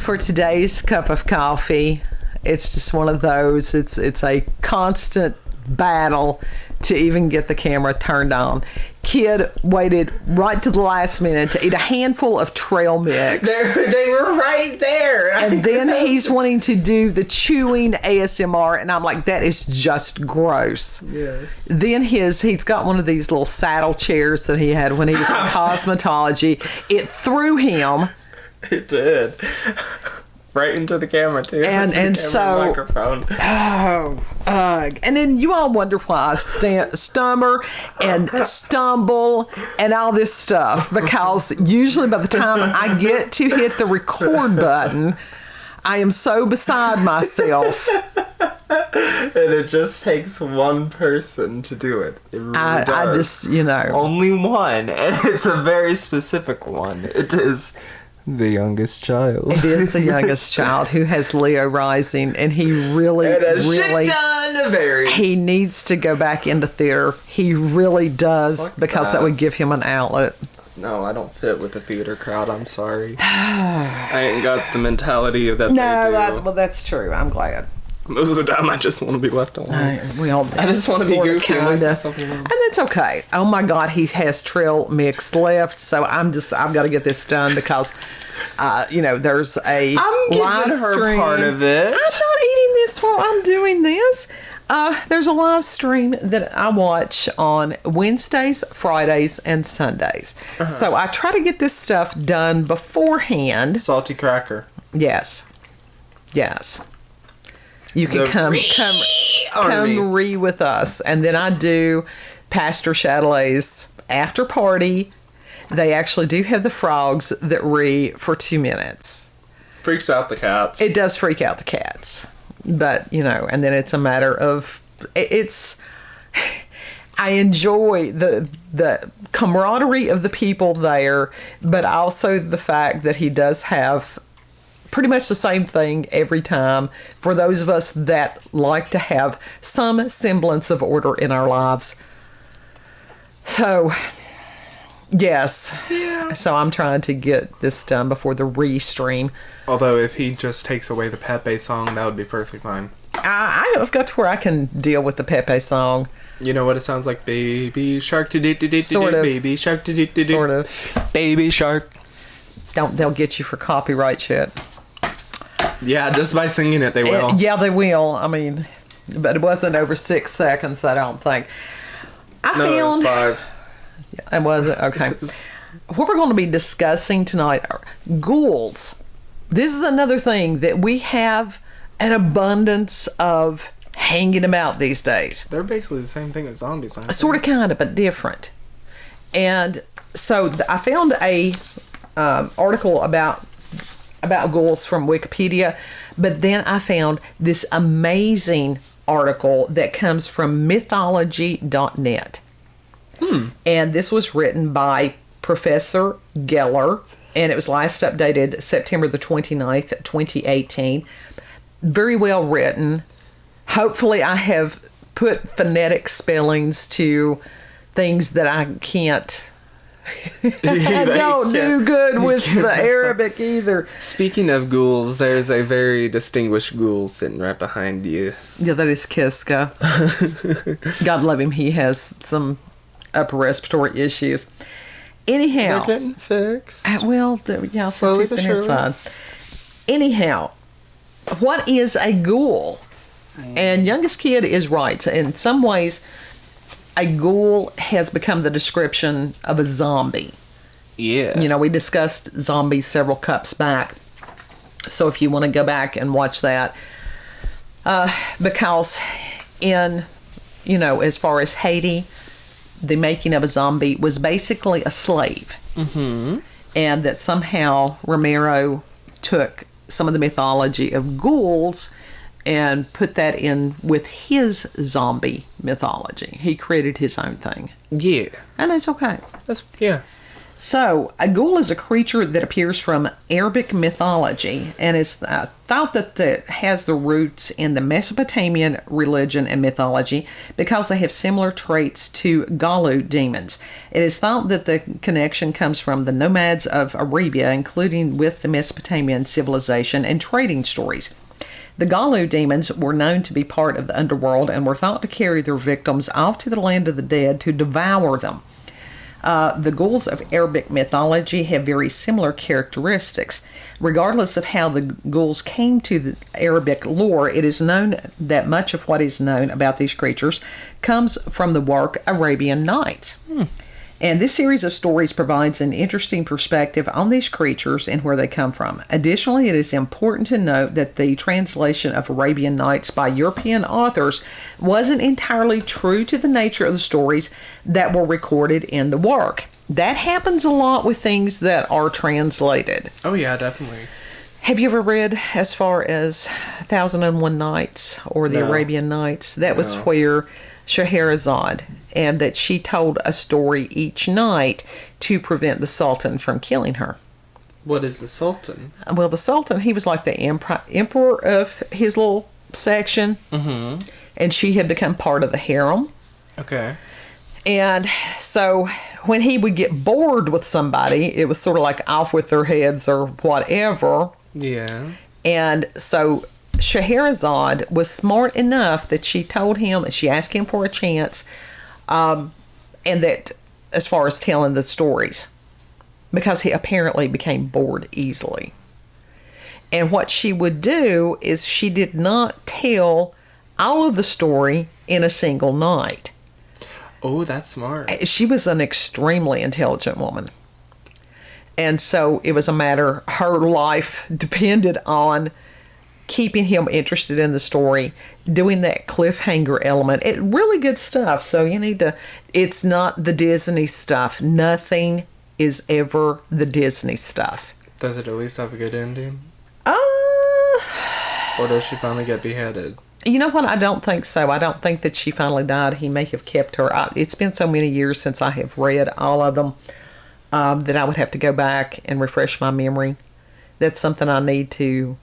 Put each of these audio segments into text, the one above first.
For today's cup of coffee, it's just one of those. It's a constant battle to even get the camera turned on. Kid waited right to the last minute to eat a handful of trail mix. They were right there. And then he's wanting to do the chewing ASMR, and I'm like, that is just gross. Yes. Then he's got one of these little saddle chairs that he had when he was in cosmetology. It threw him. It did. Right into the camera too. And so microphone. And then you all wonder why I stummer and stumble and all this stuff, because usually by the time I get to hit the record button, I am so beside myself. And it just takes one person to do it. It really does. I just, only one, and it's a very specific one. It is the youngest child. It is the youngest child who has Leo rising, and he really he needs to go back into theater. He really does. Fuck because that would give him an outlet. No, I don't fit with the theater crowd. I'm sorry. I ain't got the mentality of that. Well, that's true. I'm glad. Most of the time, I just want to be left alone. I just want to be goofy and leave myself alone. And that's okay. Oh my God, he has trail mix left, so I've got to get this done because, there's a live stream. Part of it. I'm not eating this while I'm doing this. There's a live stream that I watch on Wednesdays, Fridays, and Sundays. Uh-huh. So I try to get this stuff done beforehand. Salty cracker. Yes. You can come re with us. And then I do Pastor Chatelet's after party. They actually do have the frogs that re for 2 minutes. Freaks out the cats. It does freak out the cats. But, and then it's a matter of, I enjoy the camaraderie of the people there, but also the fact that he does have pretty much the same thing every time for those of us that like to have some semblance of order in our lives. So, yes. Yeah. So I'm trying to get this done before the restream. Although if he just takes away the Pepe song, that would be perfectly fine. I've got to where I can deal with the Pepe song. You know what it sounds like? Baby shark, sort of. Baby shark, sort of. Baby shark. They'll get you for copyright shit. Yeah, just by singing it, they will. Yeah, they will. I mean, but it wasn't over 6 seconds, I don't think. It was 5. Yeah, it wasn't? Okay. What we're going to be discussing tonight are ghouls. This is another thing that we have an abundance of hanging about these days. They're basically the same thing as zombies. Sort of, kind of, but different. And so I found a article about ghouls from Wikipedia, but then I found this amazing article that comes from mythology.net. And this was written by Professor Geller, and it was last updated September the 29th, 2018. Very well written. Hopefully I have put phonetic spellings to things that I can't. I don't do good with the Arabic either. Speaking of ghouls, there's a very distinguished ghoul sitting right behind you. Yeah, that is Kiska. God love him. He has some upper respiratory issues. Anyhow. They're getting fixed. Since he's been inside. Anyhow, what is a ghoul? And youngest kid is right. In some ways, a ghoul has become the description of a zombie. Yeah. We discussed zombies several cups back. So if you want to go back and watch that. Because as far as Haiti, the making of a zombie was basically a slave. Mm-hmm. And that somehow Romero took some of the mythology of ghouls and put that in with his zombie mythology. He created his own thing. Yeah. And that's okay. Yeah. So, a ghoul is a creature that appears from Arabic mythology and is thought that it has the roots in the Mesopotamian religion and mythology because they have similar traits to Ghoul demons. It is thought that the connection comes from the nomads of Arabia, including with the Mesopotamian civilization and trading stories. The Ghoul demons were known to be part of the underworld and were thought to carry their victims off to the land of the dead to devour them. The ghouls of Arabic mythology have very similar characteristics. Regardless of how the ghouls came to the Arabic lore, it is known that much of what is known about these creatures comes from the work Arabian Nights. And this series of stories provides an interesting perspective on these creatures and where they come from. Additionally, it is important to note that the translation of Arabian Nights by European authors wasn't entirely true to the nature of the stories that were recorded in the work. That happens a lot with things that are translated. Oh, yeah, definitely. Have you ever read as far as 1001 Nights or the Arabian Nights? That was where Scheherazade, and that she told a story each night to prevent the Sultan from killing her. What is the Sultan? Well, the Sultan, he was like the emperor of his little section, and she had become part of the harem. Okay. And so when he would get bored with somebody, it was sort of like off with their heads or whatever. Yeah. And so Scheherazade was smart enough that she told him, she asked him for a chance, and that as far as telling the stories, because he apparently became bored easily. And what she would do is she did not tell all of the story in a single night. Oh, that's smart. She was an extremely intelligent woman. And so it was a matter, her life depended on keeping him interested in the story, doing that cliffhanger element. It really good stuff. So you need to, it's not the Disney stuff. Nothing is ever the Disney stuff. Does it at least have a good ending? Or does she finally get beheaded? You know what? I don't think so. I don't think that she finally died. He may have kept her. It's been so many years since I have read all of them that I would have to go back and refresh my memory. That's something I need to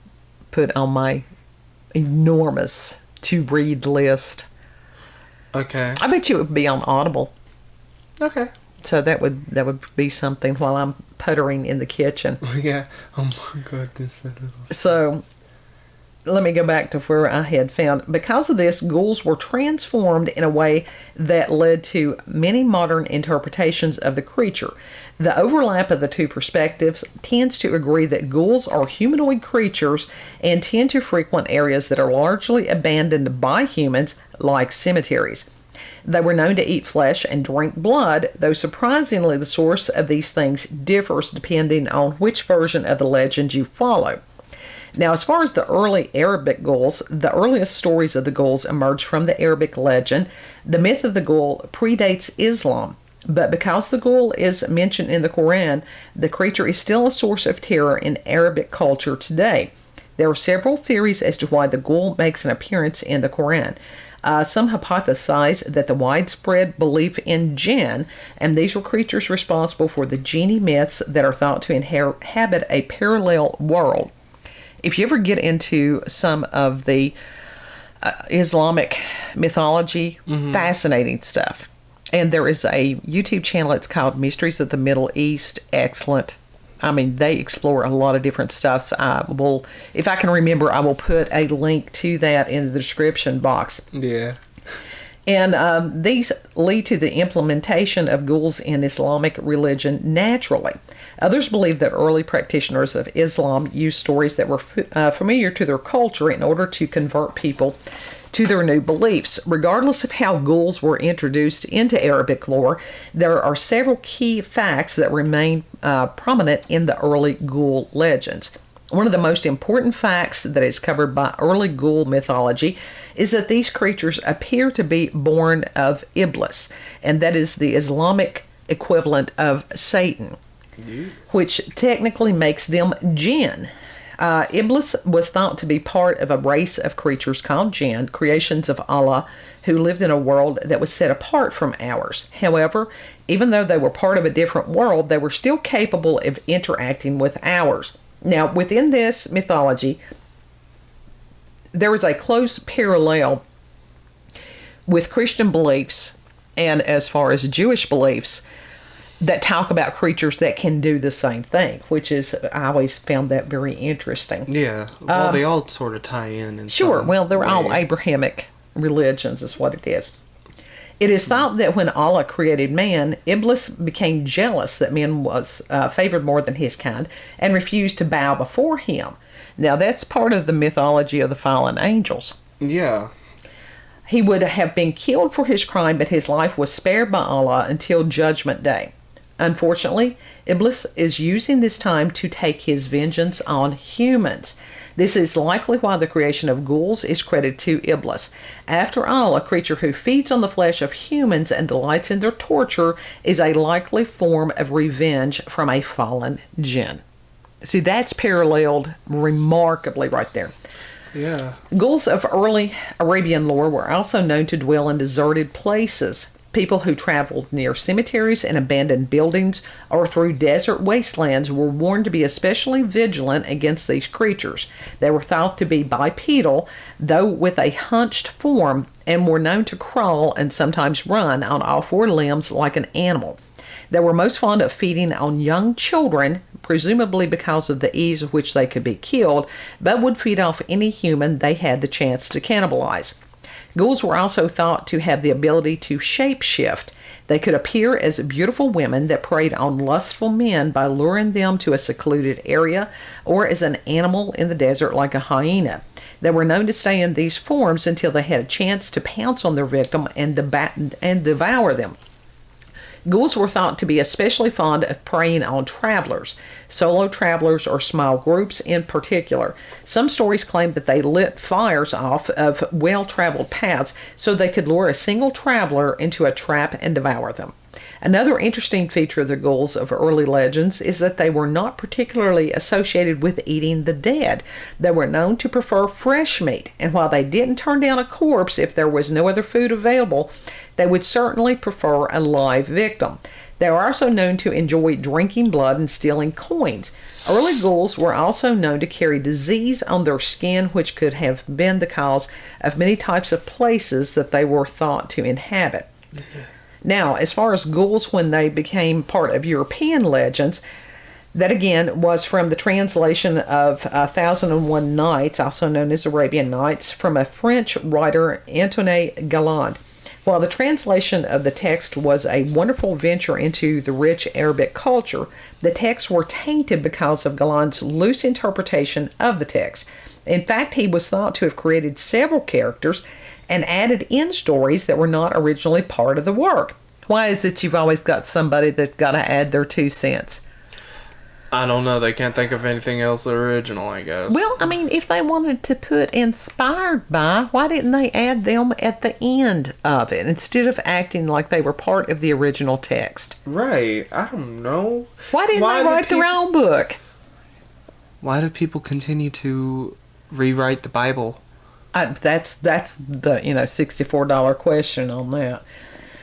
put on my enormous to-read list. Okay. I bet you it would be on Audible. Okay. So that would be something while I'm puttering in the kitchen. Oh, yeah. Oh, my goodness. So let me go back to where I had found. Because of this, ghouls were transformed in a way that led to many modern interpretations of the creature. The overlap of the two perspectives tends to agree that ghouls are humanoid creatures and tend to frequent areas that are largely abandoned by humans, like cemeteries. They were known to eat flesh and drink blood, though surprisingly the source of these things differs depending on which version of the legend you follow. Now, as far as the early Arabic ghouls, the earliest stories of the ghouls emerged from the Arabic legend. The myth of the ghoul predates Islam, but because the ghoul is mentioned in the Quran, the creature is still a source of terror in Arabic culture today. There are several theories as to why the ghoul makes an appearance in the Quran. Some hypothesize that the widespread belief in jinn, and these were creatures responsible for the genie myths that are thought to inhabit a parallel world. If you ever get into some of the Islamic mythology, fascinating stuff. And there is a YouTube channel, it's called Mysteries of the Middle East. Excellent. I mean, they explore a lot of different stuff. So I will, if I can remember, I will put a link to that in the description box. Yeah. And these lead to the implementation of ghouls in Islamic religion naturally. Others believe that early practitioners of Islam used stories that were familiar to their culture in order to convert people to their new beliefs. Regardless of how ghouls were introduced into Arabic lore, there are several key facts that remain prominent in the early ghoul legends. One of the most important facts that is covered by early ghoul mythology is that these creatures appear to be born of Iblis, and that is the Islamic equivalent of Satan, which technically makes them jinn. Iblis was thought to be part of a race of creatures called jinn, creations of Allah, who lived in a world that was set apart from ours. However, even though they were part of a different world, they were still capable of interacting with ours. Now, within this mythology, there is a close parallel with Christian beliefs and as far as Jewish beliefs that talk about creatures that can do the same thing, which is, I always found that very interesting. Yeah. Well, they all sort of tie in. Sure. Well, they're all Abrahamic religions is what it is. It is thought that when Allah created man, Iblis became jealous that man was favored more than his kind and refused to bow before him. Now, that's part of the mythology of the fallen angels. Yeah. He would have been killed for his crime, but his life was spared by Allah until Judgment Day. Unfortunately, Iblis is using this time to take his vengeance on humans. This is likely why the creation of ghouls is credited to Iblis. After all, a creature who feeds on the flesh of humans and delights in their torture is a likely form of revenge from a fallen jinn. See, that's paralleled remarkably right there. Yeah. Ghouls of early Arabian lore were also known to dwell in deserted places. People who traveled near cemeteries and abandoned buildings or through desert wastelands were warned to be especially vigilant against these creatures. They were thought to be bipedal, though with a hunched form, and were known to crawl and sometimes run on all four limbs like an animal. They were most fond of feeding on young children, presumably because of the ease with which they could be killed, but would feed off any human they had the chance to cannibalize. Ghouls were also thought to have the ability to shapeshift. They could appear as beautiful women that preyed on lustful men by luring them to a secluded area, or as an animal in the desert like a hyena. They were known to stay in these forms until they had a chance to pounce on their victim and devour them. Ghouls were thought to be especially fond of preying on travelers, solo travelers or small groups in particular. Some stories claim that they lit fires off of well-traveled paths so they could lure a single traveler into a trap and devour them. Another interesting feature of the ghouls of early legends is that they were not particularly associated with eating the dead. They were known to prefer fresh meat, and while they didn't turn down a corpse if there was no other food available, they would certainly prefer a live victim. They were also known to enjoy drinking blood and stealing coins. Early ghouls were also known to carry disease on their skin, which could have been the cause of many types of places that they were thought to inhabit. Now, as far as ghouls when they became part of European legends, that again was from the translation of 1001 Nights, also known as Arabian Nights, from a French writer, Antoine Galland. While the translation of the text was a wonderful venture into the rich Arabic culture, the texts were tainted because of Galland's loose interpretation of the text. In fact, he was thought to have created several characters and added in stories that were not originally part of the work. Why is it you've always got somebody that's got to add their 2 cents? I don't know. They can't think of anything else original, I guess. Well, I mean, if they wanted to put inspired by, why didn't they add them at the end of it instead of acting like they were part of the original text? Right. I don't know. Why didn't they write their own book? Why do people continue to rewrite the Bible? That's the $64 question on that.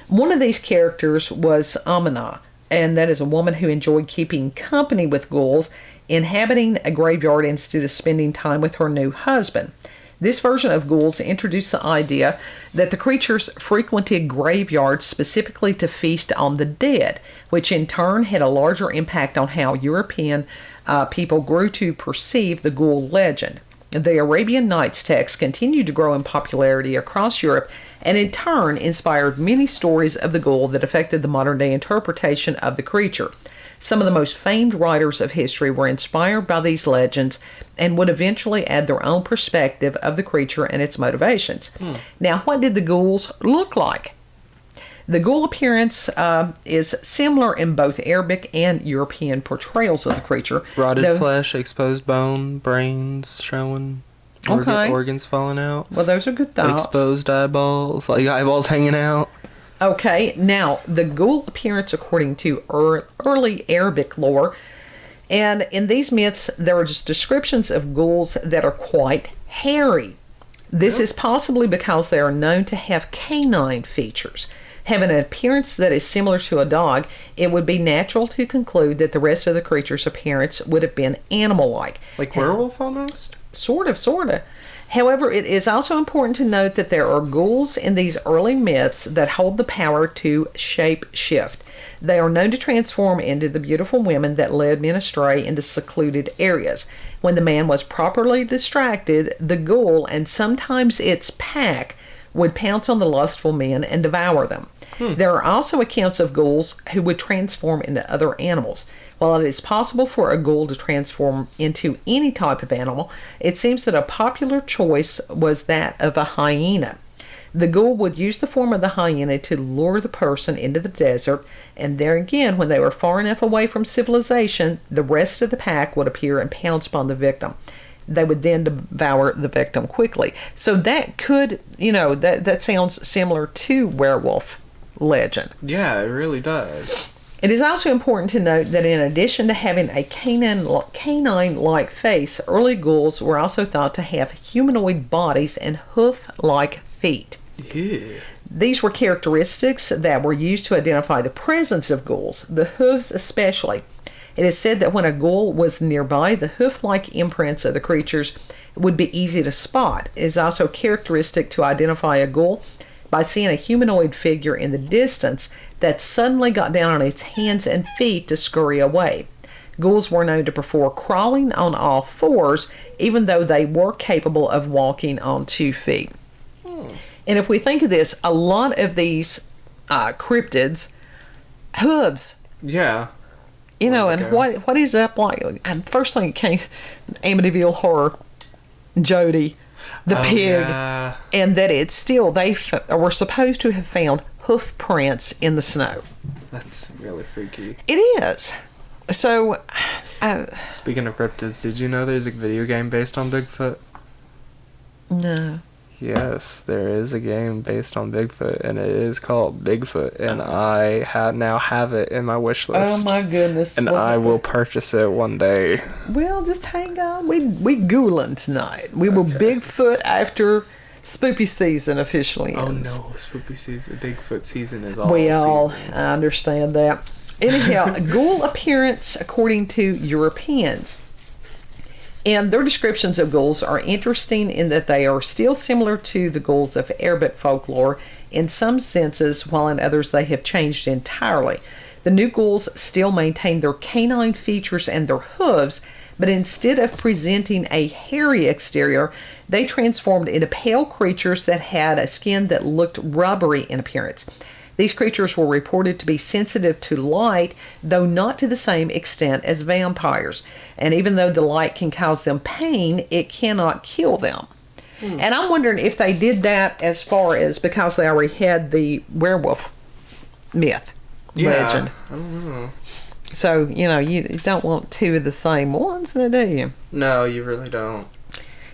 One of these characters was Amina, and that is a woman who enjoyed keeping company with ghouls, inhabiting a graveyard instead of spending time with her new husband. This version of ghouls introduced the idea that the creatures frequented graveyards specifically to feast on the dead, which in turn had a larger impact on how European people grew to perceive the ghoul legend. The Arabian Nights text continued to grow in popularity across Europe and in turn inspired many stories of the ghoul that affected the modern-day interpretation of the creature. Some of the most famed writers of history were inspired by these legends and would eventually add their own perspective of the creature and its motivations. Now, what did the ghouls look like? The ghoul appearance is similar in both Arabic and European portrayals of the creature. Rotted flesh, exposed bone, brains showing, organs falling out. Well, those are good thoughts. Exposed eyeballs, like eyeballs hanging out. Okay, now, the ghoul appearance according to early Arabic lore And in these myths, there are just descriptions of ghouls that are quite hairy. This is possibly because they are known to have canine features. Having an appearance that is similar to a dog, it would be natural to conclude that the rest of the creature's appearance would have been animal-like. Like werewolf almost? Sort of. However, it is also important to note that there are ghouls in these early myths that hold the power to shape-shift. They are known to transform into the beautiful women that led men astray into secluded areas. When the man was properly distracted, the ghoul, and sometimes its pack, would pounce on the lustful men and devour them. There are also accounts of ghouls who would transform into other animals. While it is possible for a ghoul to transform into any type of animal, it seems that a popular choice was that of a hyena. The ghoul would use the form of the hyena to lure the person into the desert, and there again, when they were far enough away from civilization, the rest of the pack would appear and pounce upon the victim. They would then devour the victim quickly. So that could, that sounds similar to werewolf legend. Yeah, it really does. It is also important to note that in addition to having a canine-like face, early ghouls were also thought to have humanoid bodies and hoof-like feet. Yeah. These were characteristics that were used to identify the presence of ghouls, the hooves especially. It is said that when a ghoul was nearby, the hoof-like imprints of the creatures would be easy to spot. It is also characteristic to identify a ghoul by seeing a humanoid figure in the distance that suddenly got down on its hands and feet to scurry away. Ghouls were known to prefer crawling on all fours, even though they were capable of walking on 2 feet. And if we think of this, a lot of these cryptids, hooves. Yeah. And what is up like? And first thing came, Amityville Horror, Jody, the pig, yeah. and that it's still, they were supposed to have found hoof prints in the snow. That's really freaky. It is. So, Speaking of cryptids, did you know there's a video game based on Bigfoot? no. Yes, there is a game based on Bigfoot, and it is called Bigfoot, and I now have it in my wish list. Oh my goodness. And I will purchase it one day. Well, just hang on. We ghouling tonight. We will Bigfoot after spooky season officially ends. Oh no, spooky season, Bigfoot season is all Well, seasons. I understand that. Anyhow, ghoul appearance according to Europeans. And their descriptions of ghouls are interesting in that they are still similar to the ghouls of Arabic folklore in some senses, while in others they have changed entirely. The new ghouls still maintain their canine features and their hooves, but instead of presenting a hairy exterior, they transformed into pale creatures that had a skin that looked rubbery in appearance. These creatures were reported to be sensitive to light, though not to the same extent as vampires. And even though the light can cause them pain, it cannot kill them. And I'm wondering if they did that as far as because they already had the werewolf myth, legend. I don't know. So, you don't want 2 of the same ones, do you? No, you really don't.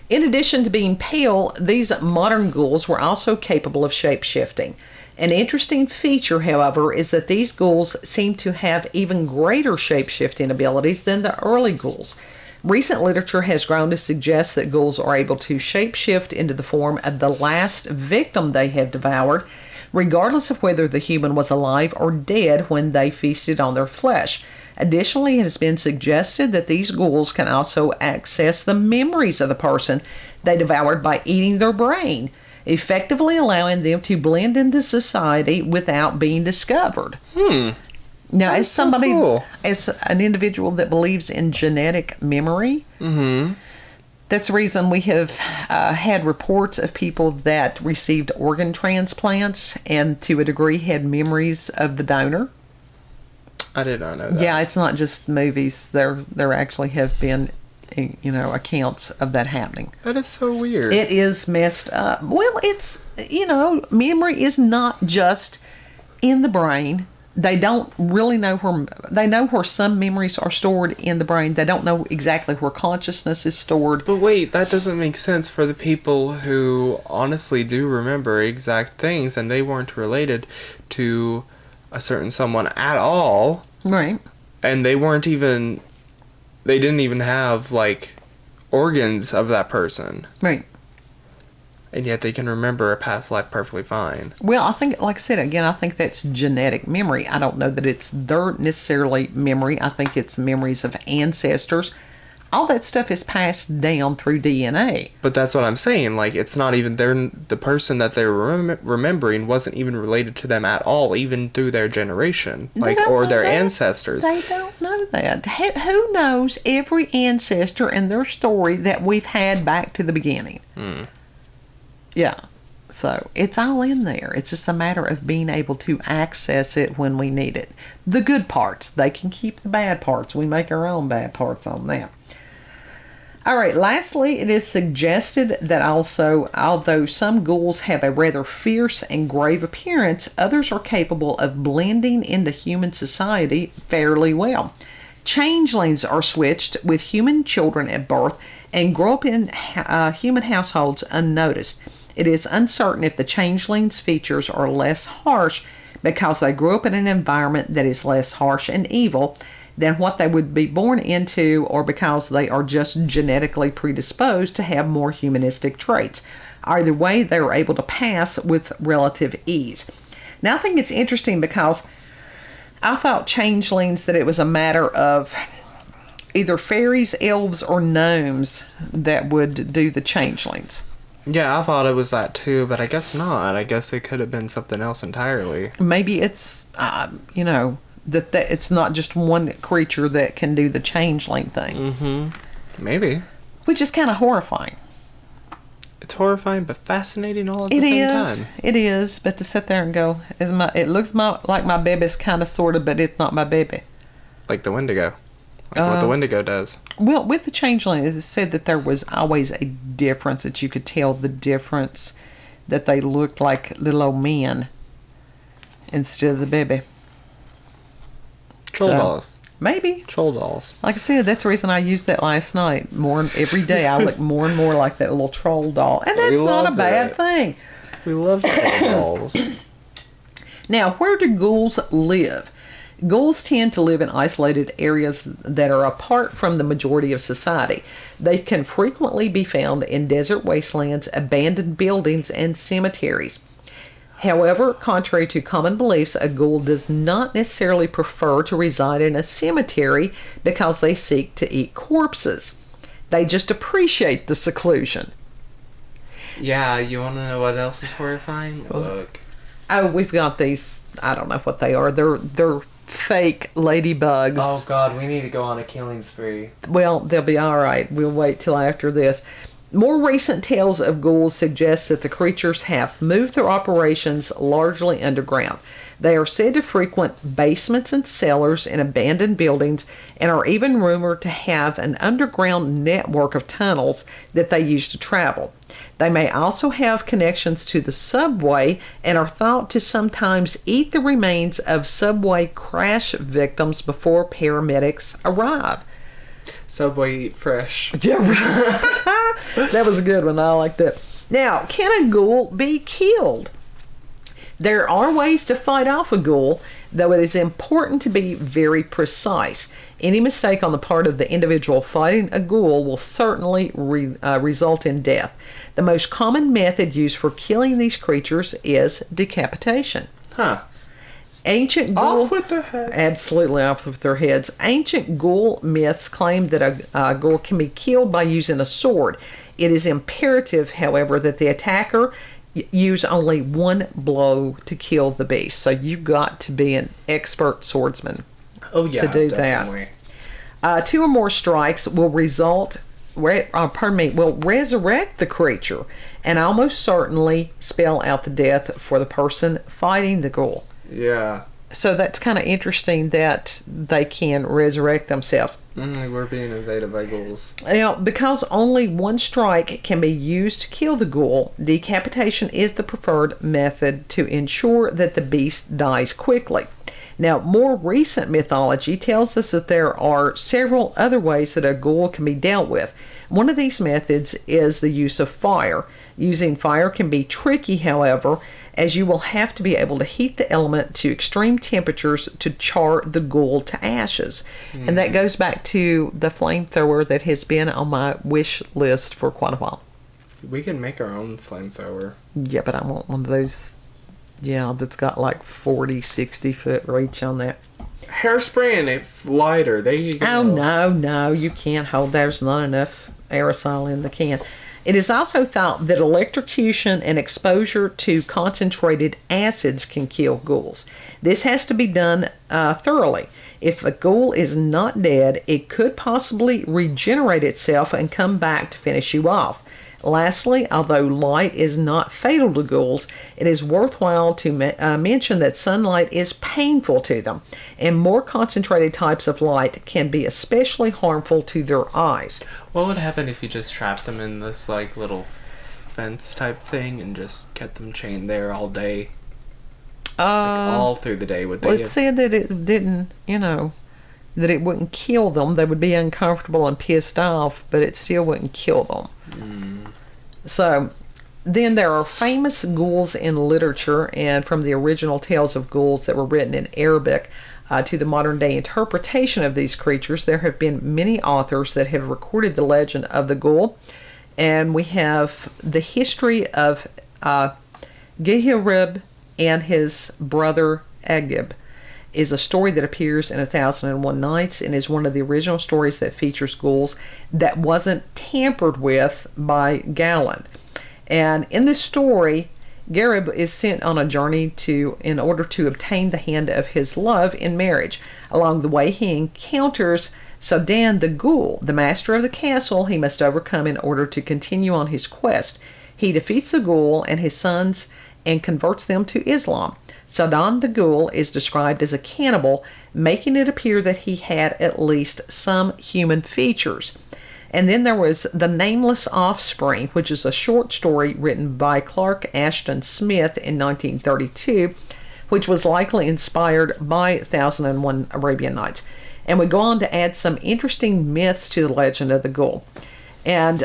In addition to being pale, these modern ghouls were also capable of shape-shifting. An interesting feature, however, is that these ghouls seem to have even greater shape-shifting abilities than the early ghouls. Recent literature has grown to suggest that ghouls are able to shape-shift into the form of the last victim they have devoured, regardless of whether the human was alive or dead when they feasted on their flesh. Additionally, it has been suggested that these ghouls can also access the memories of the person they devoured by eating their brain, effectively allowing them to blend into society without being discovered. Now, as somebody, so cool. as an individual that believes in genetic memory, that's the reason we have had reports of people that received organ transplants and to a degree had memories of the donor. I did not know that. Yeah, it's not just movies. There actually have been, accounts of that happening. That is so weird. It is messed up. Well, it's, memory is not just in the brain. They don't really know they know where some memories are stored in the brain. They don't know exactly where consciousness is stored. But wait, that doesn't make sense for the people who honestly do remember exact things and they weren't related to a certain someone at all. Right. And they weren't even they didn't even have, like, organs of that person. Right. And yet they can remember a past life perfectly fine. Well, I think, like I said, again, I think that's genetic memory. I don't know that it's their necessarily memory. I think it's memories of ancestors. All that stuff is passed down through DNA. But that's what I'm saying. Like, it's not even the person that they're remembering wasn't even related to them at all, even through their generation, like, or their ancestors. They don't know that. Who knows every ancestor and their story that we've had back to the beginning? Yeah. So it's all in there. It's just a matter of being able to access it when we need it. The good parts, they can keep the bad parts. We make our own bad parts on that. All right, lastly, it is suggested that also, although some ghouls have a rather fierce and grave appearance, others are capable of blending into human society fairly well. Changelings are switched with human children at birth and grow up in human households unnoticed. It is uncertain if the changelings' features are less harsh because they grew up in an environment that is less harsh and evil than what they would be born into, or because they are just genetically predisposed to have more humanistic traits. Either way, they are able to pass with relative ease. Now, I think it's interesting because I thought changelings, that it was a matter of either fairies, elves, or gnomes that would do the changelings. Yeah, I thought it was that too, but I guess not. I guess it could have been something else entirely. Maybe it's, that it's not just one creature that can do the changeling thing. Maybe. Which is kind of horrifying. It's horrifying but fascinating all at the same time. It is. But to sit there and go, it looks like my baby's kind of, sort of, but it's not my baby. Like the Wendigo. Like what the Wendigo does. Well, with the changeling, it said that there was always a difference, that you could tell the difference, that they looked like little old men instead of the baby. Troll dolls. Maybe. Troll dolls. Like I said, that's the reason I used that last night. Every day I look more and more like that little troll doll. And that's not a bad thing. We love troll dolls. Now, where do ghouls live? Ghouls tend to live in isolated areas that are apart from the majority of society. They can frequently be found in desert wastelands, abandoned buildings, and cemeteries. However, contrary to common beliefs, a ghoul does not necessarily prefer to reside in a cemetery because they seek to eat corpses. They just appreciate the seclusion. Yeah, you want to know what else is horrifying? Look. Oh, we've got these, I don't know what they are. They're fake ladybugs. Oh, God, we need to go on a killing spree. Well, they'll be all right. We'll wait till after this. More recent tales of ghouls suggest that the creatures have moved their operations largely underground. They are said to frequent basements and cellars in abandoned buildings, and are even rumored to have an underground network of tunnels that they use to travel. They may also have connections to the subway and are thought to sometimes eat the remains of subway crash victims before paramedics arrive. Subway eat fresh. Yeah, that was a good one. I like that. Now, can a ghoul be killed? There are ways to fight off a ghoul, though it is important to be very precise. Any mistake on the part of the individual fighting a ghoul will certainly result in death. The most common method used for killing these creatures is decapitation. Huh. Ancient ghoul, off with their heads. Absolutely off with their heads. Ancient ghoul myths claim that a ghoul can be killed by using a sword. It is imperative, however, that the attacker use only one blow to kill the beast. So you've got to be an expert swordsman to do definitely. that. 2 or more strikes will will resurrect the creature and almost certainly spell out the death for the person fighting the ghoul. Yeah. So that's kind of interesting that they can resurrect themselves. We're being invaded by ghouls. Now, because only one strike can be used to kill the ghoul, decapitation is the preferred method to ensure that the beast dies quickly. Now, more recent mythology tells us that there are several other ways that a ghoul can be dealt with. One of these methods is the use of fire. Using fire can be tricky, however, as you will have to be able to heat the element to extreme temperatures to char the ghoul to ashes. And that goes back to the flamethrower that has been on my wish list for quite a while. We can make our own flamethrower. Yeah, but I want one of those, that's got like 40, 60 foot reach on that. Hairspray and it's lighter. There you go. Oh, no, you can't hold. There's not enough aerosol in the can. It is also thought that electrocution and exposure to concentrated acids can kill ghouls. This has to be done thoroughly. If a ghoul is not dead, it could possibly regenerate itself and come back to finish you off. Lastly, although light is not fatal to ghouls, it is worthwhile to mention that sunlight is painful to them, and more concentrated types of light can be especially harmful to their eyes. What would happen if you just trapped them in this like little fence type thing and just kept them chained there all day? All through the day, would they? Well, it said that it didn't, that it wouldn't kill them. They would be uncomfortable and pissed off, but it still wouldn't kill them. So then there are famous ghouls in literature, and from the original tales of ghouls that were written in Arabic to the modern day interpretation of these creatures, there have been many authors that have recorded the legend of the ghoul. And we have the history of Gihirib and his brother Agib is a story that appears in 1001 Nights and is one of the original stories that features ghouls that wasn't tampered with by Gowland. And in this story, Garib is sent on a journey in order to obtain the hand of his love in marriage. Along the way, he encounters Saudan the Ghoul, the master of the castle he must overcome in order to continue on his quest. He defeats the ghoul and his sons and converts them to Islam. Saudan the Ghoul is described as a cannibal, making it appear that he had at least some human features. And then there was The Nameless Offspring, which is a short story written by Clark Ashton Smith in 1932, which was likely inspired by 1001 Arabian Nights. And we go on to add some interesting myths to the legend of the ghoul. And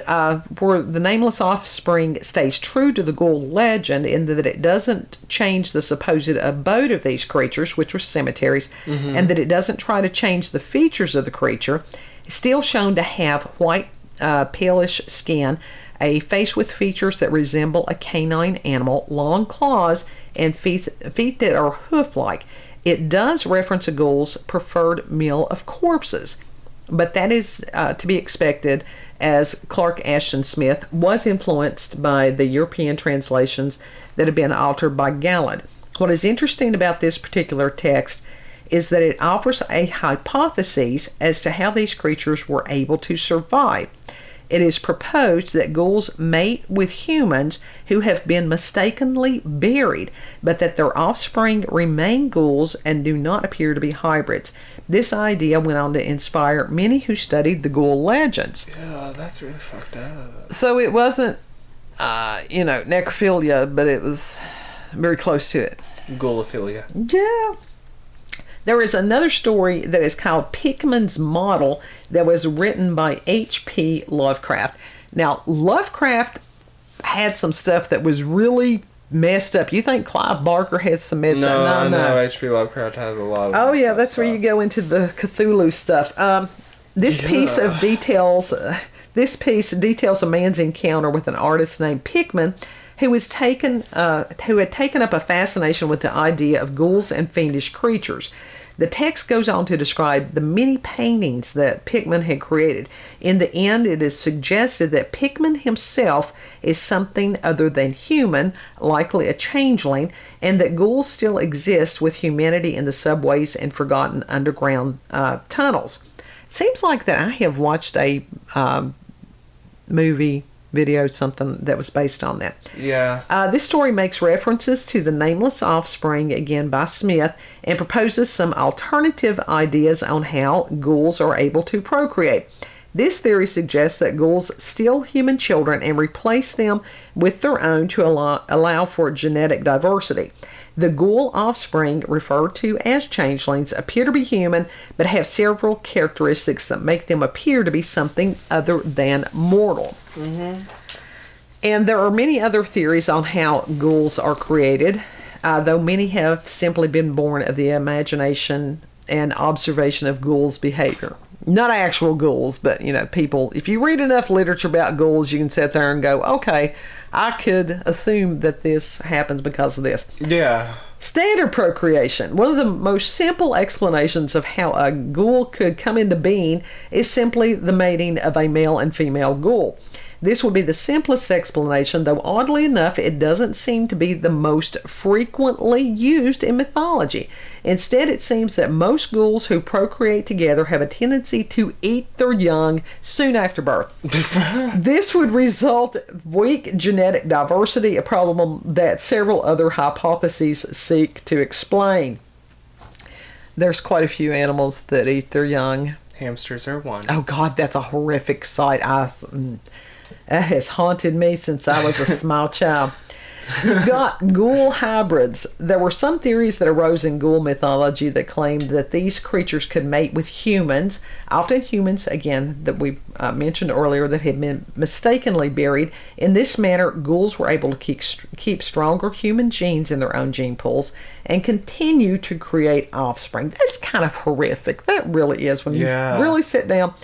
where The Nameless Offspring stays true to the ghoul legend in that it doesn't change the supposed abode of these creatures, which were cemeteries, and that it doesn't try to change the features of the creature, it's still shown to have white, palish skin, a face with features that resemble a canine animal, long claws, and feet that are hoof-like. It does reference a ghoul's preferred meal of corpses, but that is to be expected, as Clark Ashton Smith was influenced by the European translations that have been altered by Gowland. What is interesting about this particular text is that it offers a hypothesis as to how these creatures were able to survive. It is proposed that ghouls mate with humans who have been mistakenly buried, but that their offspring remain ghouls and do not appear to be hybrids. This idea went on to inspire many who studied the ghoul legends. Yeah, that's really fucked up. So it wasn't, necrophilia, but it was very close to it. Ghoulophilia. Yeah. There is another story that is called Pickman's Model that was written by H.P. Lovecraft. Now, Lovecraft had some stuff that was really messed up. You think Clive Barker had some messed up? No. H.P. Lovecraft has a lot of Oh, yeah, that's stuff. Where you go into the Cthulhu stuff. This piece details a man's encounter with an artist named Pickman who had taken up a fascination with the idea of ghouls and fiendish creatures. The text goes on to describe the many paintings that Pickman had created. In the end, it is suggested that Pickman himself is something other than human, likely a changeling, and that ghouls still exist with humanity in the subways and forgotten underground tunnels. It seems like that I have watched a movie, video, something that was based on that. Yeah. This story makes references to The Nameless Offspring, again by Smith, and proposes some alternative ideas on how ghouls are able to procreate. This theory suggests that ghouls steal human children and replace them with their own to allow for genetic diversity. The ghoul offspring, referred to as changelings, appear to be human, but have several characteristics that make them appear to be something other than mortal. And there are many other theories on how ghouls are created, though many have simply been born of the imagination and observation of ghouls' behavior. Not actual ghouls, but, people. If you read enough literature about ghouls, you can sit there and go, okay, I could assume that this happens because of this. Yeah. Standard procreation. One of the most simple explanations of how a ghoul could come into being is simply the mating of a male and female ghoul. This would be the simplest explanation, though oddly enough, it doesn't seem to be the most frequently used in mythology. Instead, it seems that most ghouls who procreate together have a tendency to eat their young soon after birth. This would result in weak genetic diversity, a problem that several other hypotheses seek to explain. There's quite a few animals that eat their young. Hamsters are one. Oh, God, that's a horrific sight. That has haunted me since I was a small child. You've got ghoul hybrids. There were some theories that arose in ghoul mythology that claimed that these creatures could mate with humans, often humans, again, that we mentioned earlier, that had been mistakenly buried. In this manner, ghouls were able to keep stronger human genes in their own gene pools and continue to create offspring. That's kind of horrific. That really is when you really sit down.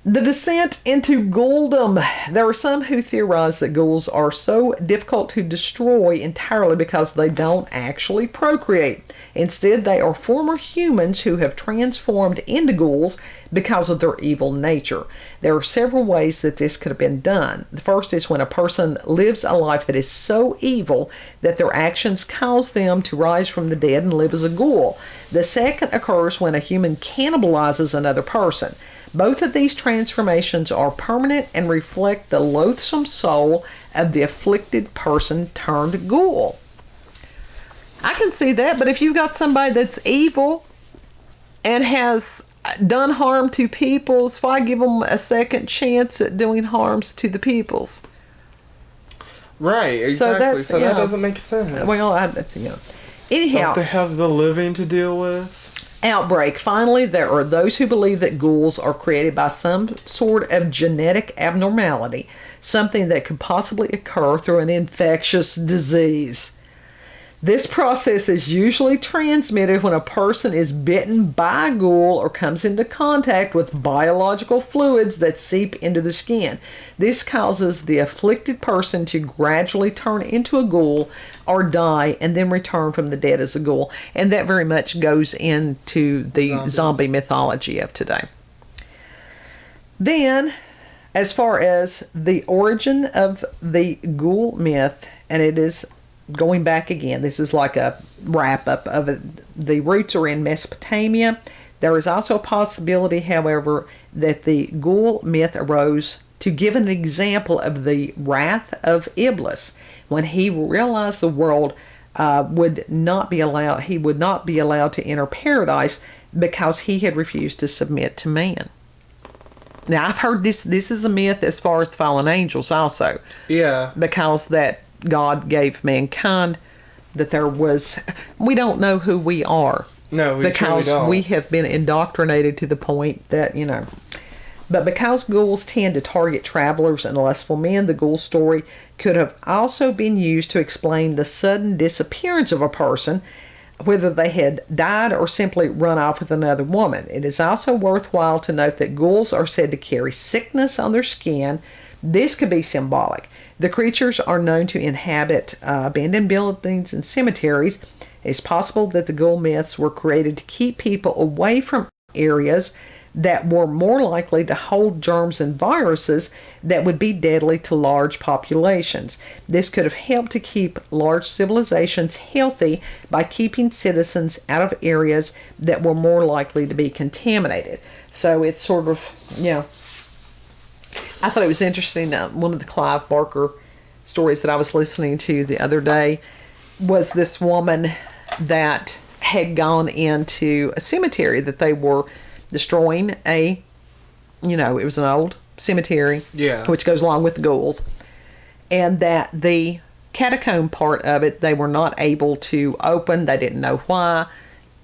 The descent into ghouldom. There are some who theorize that ghouls are so difficult to destroy entirely because they don't actually procreate. Instead, they are former humans who have transformed into ghouls because of their evil nature. There are several ways that this could have been done. The first is when a person lives a life that is so evil that their actions cause them to rise from the dead and live as a ghoul. The second occurs when a human cannibalizes another person. Both of these transformations are permanent and reflect the loathsome soul of the afflicted person turned ghoul. I can see that, but if you've got somebody that's evil and has done harm to peoples, why give them a second chance at doing harms to the peoples? Right, exactly. So that doesn't make sense. Well, anyhow. Don't they have the living to deal with? Outbreak. Finally, there are those who believe that ghouls are created by some sort of genetic abnormality, something that could possibly occur through an infectious disease. This process is usually transmitted when a person is bitten by a ghoul or comes into contact with biological fluids that seep into the skin. This causes the afflicted person to gradually turn into a ghoul or die and then return from the dead as a ghoul. And that very much goes into the zombie mythology of today. Then, as far as the origin of the ghoul myth, and it is going back again, this is like a wrap-up of it. The roots are in Mesopotamia. There is also a possibility, however, that the ghoul myth arose to give an example of the wrath of Iblis. When he realized the world would not be allowed to enter paradise because he had refused to submit to man. Now, I've heard this is a myth as far as the fallen angels also. Yeah. Because that God gave mankind that there was, we don't know who we are. No, we because truly don't. We have been indoctrinated to the point that, But because ghouls tend to target travelers and lustful men, the ghoul story could have also been used to explain the sudden disappearance of a person, whether they had died or simply run off with another woman. It is also worthwhile to note that ghouls are said to carry sickness on their skin. This could be symbolic. The creatures are known to inhabit abandoned buildings and cemeteries. It's possible that the ghoul myths were created to keep people away from areas that were more likely to hold germs and viruses that would be deadly to large populations. This could have helped to keep large civilizations healthy by keeping citizens out of areas that were more likely to be contaminated. So it's sort of, I thought it was interesting. One of the Clive Barker stories that I was listening to the other day was this woman that had gone into a cemetery that they were destroying it was an old cemetery, which goes along with the ghouls, and that the catacomb part of it they were not able to open. They didn't know why,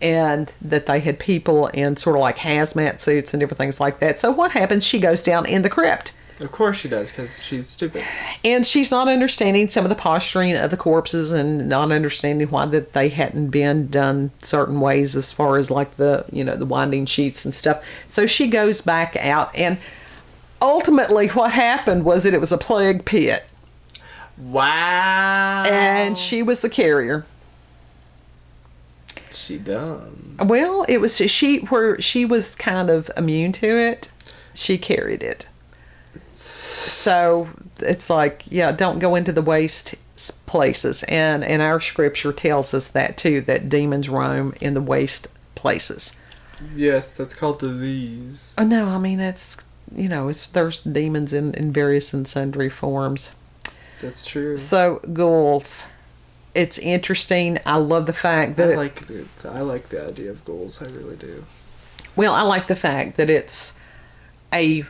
and that they had people in sort of like hazmat suits and different things like that. So what happens? She goes down in the crypt Of course she does, because she's stupid. And she's not understanding some of the posturing of the corpses and not understanding why that they hadn't been done certain ways as far as like the, the winding sheets and stuff. So she goes back out, and ultimately what happened was that it was a plague pit. Wow. And she was the carrier. She done. Well, it was where she was kind of immune to it. She carried it. So it's like, yeah, don't go into the waste places. And our scripture tells us that too, that demons roam in the waste places. Yes, that's called disease. No, I mean, it's, there's demons in various and sundry forms. That's true. So, ghouls. It's interesting. I love the fact that I like the idea of ghouls. I really do. Well, I like the fact that it's a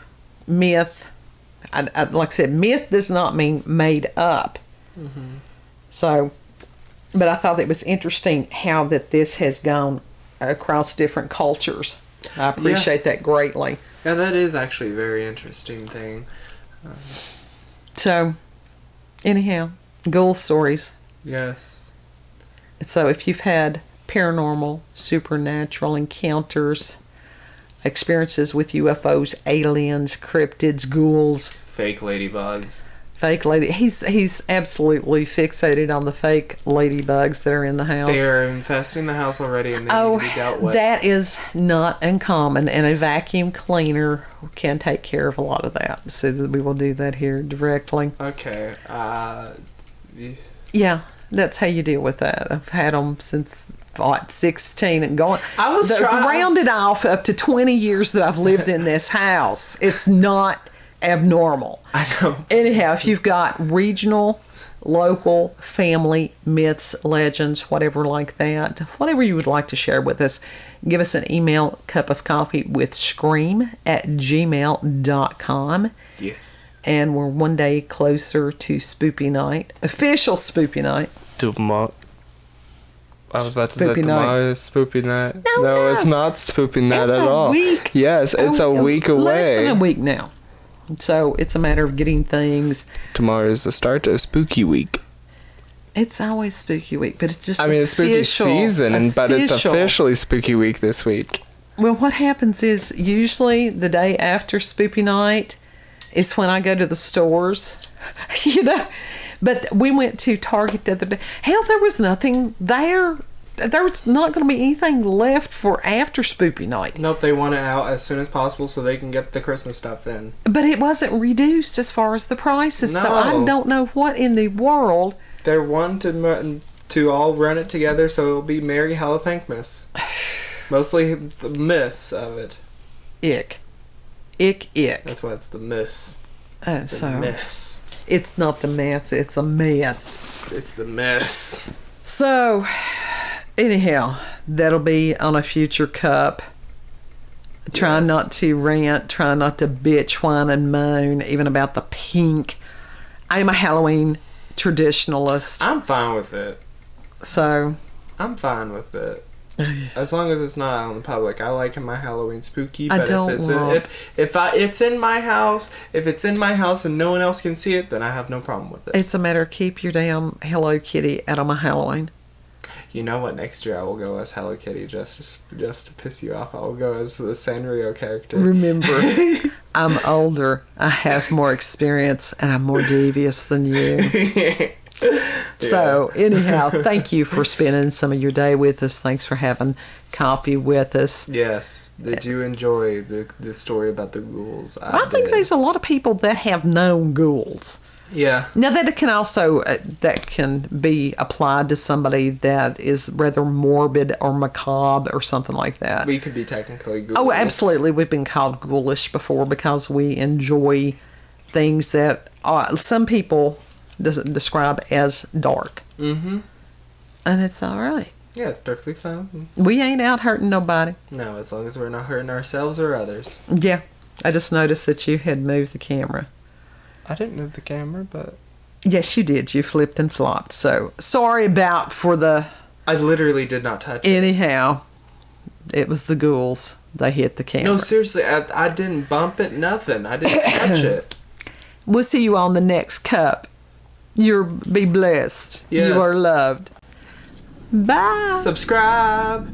myth. Like I said, myth does not mean made up. Mm-hmm. So, but I thought it was interesting how that this has gone across different cultures. I appreciate that greatly. Yeah, that is actually a very interesting thing. So, anyhow, ghoul stories. Yes. So if you've had paranormal, supernatural encounters, experiences with UFOs, aliens, cryptids, ghouls, fake ladybugs. Fake lady. He's absolutely fixated on the fake ladybugs that are in the house. They are infesting the house already, and they need to be dealt with. That is not uncommon, and a vacuum cleaner can take care of a lot of that. So we will do that here directly. Okay. Yeah, that's how you deal with that. I've had them since 16 and going. I was rounded off up to 20 years that I've lived in this house. It's not abnormal. I know. Anyhow, if you've got regional, local, family, myths, legends, whatever like that, whatever you would like to share with us, give us an email, cupofcoffeewithscream@gmail.com. Yes. And we're one day closer to Spoopy Night, official Spoopy Night. Tomorrow. I was about to Spoopy say tomorrow night. is Spoopy Night. No, it's not Spoopy Night It's at a all. week. Yes, it's a week away. Less than a week now. So it's a matter of getting things. Tomorrow is the start of Spooky Week. It's always Spooky Week, but it's just it's spooky season, but it's officially Spooky Week this week. Well, what happens is usually the day after Spooky Night is when I go to the stores, But we went to Target the other day. Hell, there was nothing there. There's not going to be anything left for after Spoopy Night. Nope, they want it out as soon as possible so they can get the Christmas stuff in. But it wasn't reduced as far as the prices, No. so I don't know what in the world. They're wanting to all run it together so it'll be Merry Hella Thankmas. Mostly the miss of it. Ick. Ick. That's why it's the miss. Mess. It's not the mess, it's a mess. It's the mess. So, anyhow, that'll be on a future cup. Try not to rant, try not to bitch, whine, and moan, even about the pink. I'm a Halloween traditionalist. I'm fine with it. So. I'm fine with it. As long as it's not out in the public. I like my Halloween spooky, I but don't if it's in my house, if it's in my house and no one else can see it, then I have no problem with it. It's a matter of keep your damn Hello Kitty out of my Halloween. You know what? Next year I will go as Hello Kitty just to piss you off. I will go as the Sanrio character. Remember, I'm older. I have more experience, and I'm more devious than you. So, anyhow, thank you for spending some of your day with us. Thanks for having coffee with us. Yes. Did you enjoy the story about the ghouls? I think there's a lot of people that have known ghouls. Yeah. Now, that can also that can be applied to somebody that is rather morbid or macabre or something like that. We could be technically ghoulish. Oh, absolutely. We've been called ghoulish before because we enjoy things that some people describe as dark. Mm-hmm. And it's all right. Yeah, it's perfectly fine. We ain't out hurting nobody. No, as long as we're not hurting ourselves or others. Yeah. I just noticed that you had moved the camera. I didn't move the camera, but... Yes, you did. You flipped and flopped. So, sorry I literally did not touch it. Anyhow, it was the ghouls. They hit the camera. No, seriously, I didn't bump it, nothing. I didn't touch it. We'll see you on the next cup. Be blessed. Yes. You are loved. Bye. Subscribe.